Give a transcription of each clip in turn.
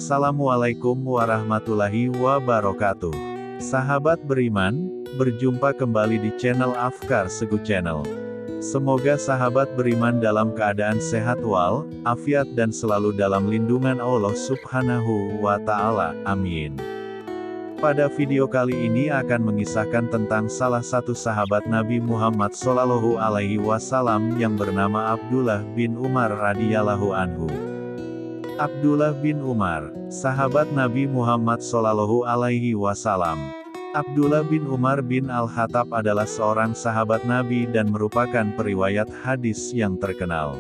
Assalamualaikum warahmatullahi wabarakatuh. Sahabat beriman, berjumpa kembali di channel Afkar Segu Channel. Semoga sahabat beriman dalam keadaan sehat walafiat dan selalu dalam lindungan Allah Subhanahu wa Ta'ala. Amin. Pada video kali ini akan mengisahkan tentang salah satu sahabat Nabi Muhammad SAW yang bernama Abdullah bin Umar radhiyallahu anhu. Abdullah bin Umar, sahabat Nabi Muhammad SAW. Abdullah bin Umar bin Al-Khattab adalah seorang sahabat Nabi dan merupakan periwayat hadis yang terkenal.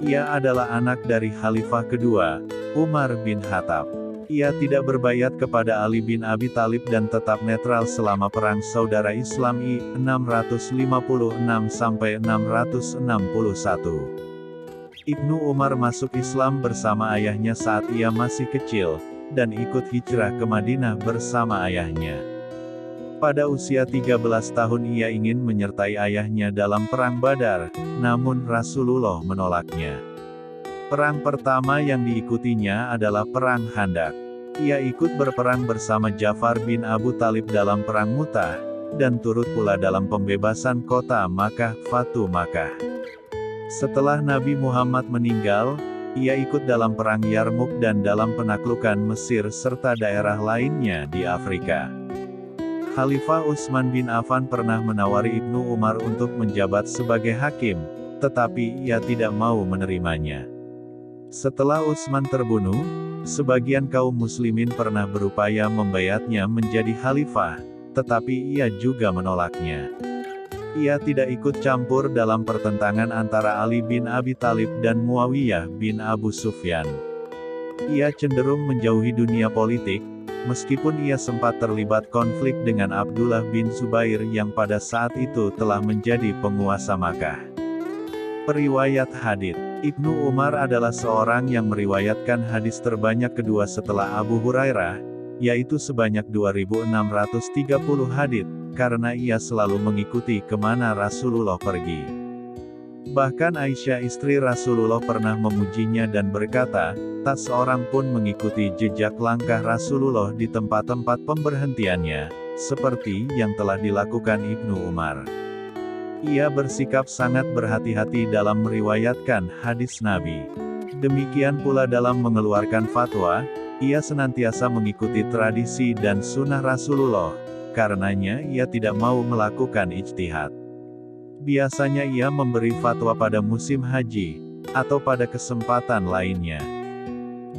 Ia adalah anak dari Khalifah kedua, Umar bin Khattab. Ia tidak berbayat kepada Ali bin Abi Thalib dan tetap netral selama Perang Saudara Islam I 656–661. Ibnu Umar masuk Islam bersama ayahnya saat ia masih kecil, dan ikut hijrah ke Madinah bersama ayahnya. Pada usia 13 tahun ia ingin menyertai ayahnya dalam Perang Badar, namun Rasulullah menolaknya. Perang pertama yang diikutinya adalah Perang Khandaq. Ia ikut berperang bersama Ja'far bin Abu Thalib dalam Perang Mu'tah, dan turut pula dalam pembebasan kota Makkah, Fatu Makkah. Setelah Nabi Muhammad meninggal, ia ikut dalam Perang Yarmuk dan dalam penaklukan Mesir serta daerah lainnya di Afrika. Khalifah Utsman bin Affan pernah menawari Ibnu Umar untuk menjabat sebagai hakim, tetapi ia tidak mau menerimanya. Setelah Utsman terbunuh, sebagian kaum muslimin pernah berupaya membayatnya menjadi khalifah, tetapi ia juga menolaknya. Ia tidak ikut campur dalam pertentangan antara Ali bin Abi Thalib dan Muawiyah bin Abu Sufyan. Ia cenderung menjauhi dunia politik, meskipun ia sempat terlibat konflik dengan Abdullah bin Zubair yang pada saat itu telah menjadi penguasa Makkah. Periwayat hadits. Ibnu Umar adalah seorang yang meriwayatkan hadis terbanyak kedua setelah Abu Hurairah, yaitu sebanyak 2.630 hadits, karena ia selalu mengikuti kemana Rasulullah pergi. Bahkan Aisyah istri Rasulullah pernah memujinya dan berkata, tak seorang pun mengikuti jejak langkah Rasulullah di tempat-tempat pemberhentiannya, seperti yang telah dilakukan Ibnu Umar. Ia bersikap sangat berhati-hati dalam meriwayatkan hadis Nabi. Demikian pula dalam mengeluarkan fatwa, ia senantiasa mengikuti tradisi dan sunnah Rasulullah. Karenanya ia tidak mau melakukan ijtihad. Biasanya ia memberi fatwa pada musim haji, atau pada kesempatan lainnya.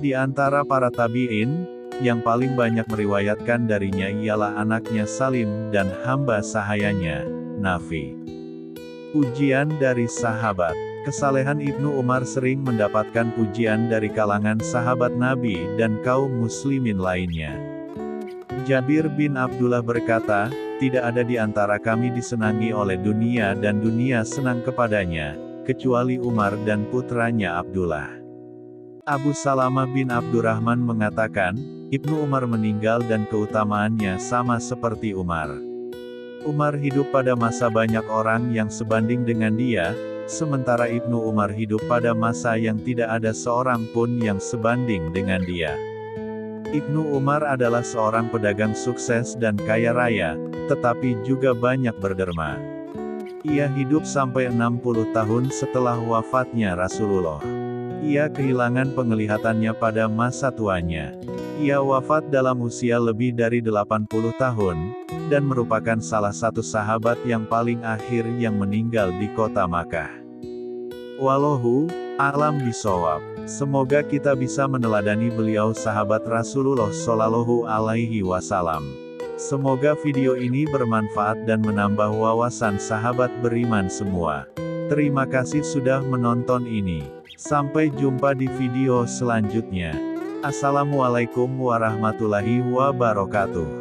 Di antara para tabi'in, yang paling banyak meriwayatkan darinya ialah anaknya Salim dan hamba sahayanya, Nafi. Pujian dari sahabat. Kesalehan Ibnu Umar sering mendapatkan pujian dari kalangan sahabat Nabi dan kaum muslimin lainnya. Jabir bin Abdullah berkata, tidak ada di antara kami disenangi oleh dunia dan dunia senang kepadanya, kecuali Umar dan putranya Abdullah. Abu Salamah bin Abdurrahman mengatakan, Ibnu Umar meninggal dan keutamaannya sama seperti Umar. Umar hidup pada masa banyak orang yang sebanding dengan dia, sementara Ibnu Umar hidup pada masa yang tidak ada seorang pun yang sebanding dengan dia. Ibnu Umar adalah seorang pedagang sukses dan kaya raya, tetapi juga banyak berderma. Ia hidup sampai 60 tahun setelah wafatnya Rasulullah. Ia kehilangan penglihatannya pada masa tuanya. Ia wafat dalam usia lebih dari 80 tahun, dan merupakan salah satu sahabat yang paling akhir yang meninggal di kota Makkah. Wallahu a'lam bishawab. Semoga kita bisa meneladani beliau sahabat Rasulullah Shallallahu Alaihi Wasallam. Semoga video ini bermanfaat dan menambah wawasan sahabat beriman semua. Terima kasih sudah menonton ini. Sampai jumpa di video selanjutnya. Assalamualaikum warahmatullahi wabarakatuh.